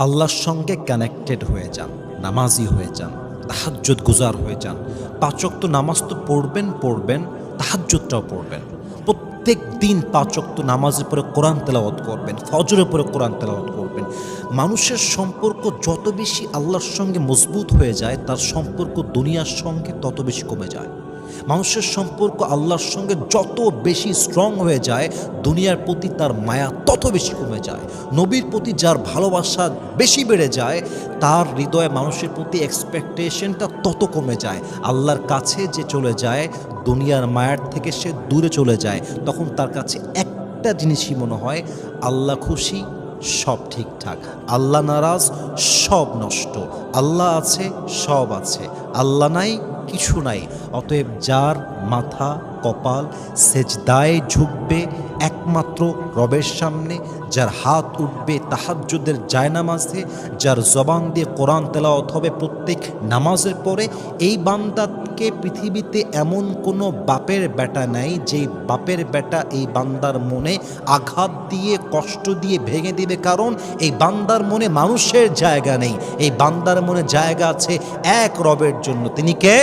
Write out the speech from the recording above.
আল্লাহর সঙ্গে কানেক্টেড হয়ে যান, নামাজি হয়ে যান, তাহাজ্জুদ গুজার হয়ে যান। ৫ ওয়াক্ত নামাজ তো পড়বেন, তাহাজ্জুদটাও পড়বেন। প্রত্যেক দিন ৫ ওয়াক্ত নামাজের পরে কোরআন তেলাওয়াত করবেন, ফজরের পরে কোরআন তেলাওয়াত করবেন। মানুষের সম্পর্ক যত বেশি আল্লাহর সঙ্গে মজবুত হয়ে যায়, তার সম্পর্ক দুনিয়ার সঙ্গে তত বেশি কমে যায়। মানুষের সম্পর্ক আল্লাহর সঙ্গে যত বেশি স্ট্রং হয়ে যায়, দুনিয়ার প্রতি তার মায়া তত বেশি কমে যায়। নবীর প্রতি যার ভালোবাসা বেশি বেড়ে যায়, তার হৃদয়ে মানুষের প্রতি এক্সপেকটেশনটা তত কমে যায়। আল্লাহর কাছে যে চলে যায়, দুনিয়ার মায়ার থেকে সে দূরে চলে যায়, তখন তার কাছে একটা জিনিসই মনে হয়, আল্লাহ খুশি, সব ঠিকঠাক, আল্লাহ নারাজ, সব নষ্ট, আল্লাহ আছে, সব আছে, আল্লাহ নাই, কিছু নাই। অতএব যার মাথা কপাল সেজদায় ঝুঁকবে একমাত্র রবের সামনে, যার হাত উঠবে তাহাজ্জুদের জায়নামাজে, যার জবান দিয়ে কোরআন তেলাওয়াত হবে প্রত্যেক নামাজের পরে, এই বান্দাকে পৃথিবীতে এমন কোনো বাপের বেটা নাই যেই বাপের বেটা এই বান্দার মনে আঘাত দিয়ে কষ্ট দিয়ে ভেঙে দিবে। কারণ এই বান্দার মনে মানুষের জায়গা নেই, এই বান্দার মনে জায়গা আছে এক রবের জন্য। তিনি কে?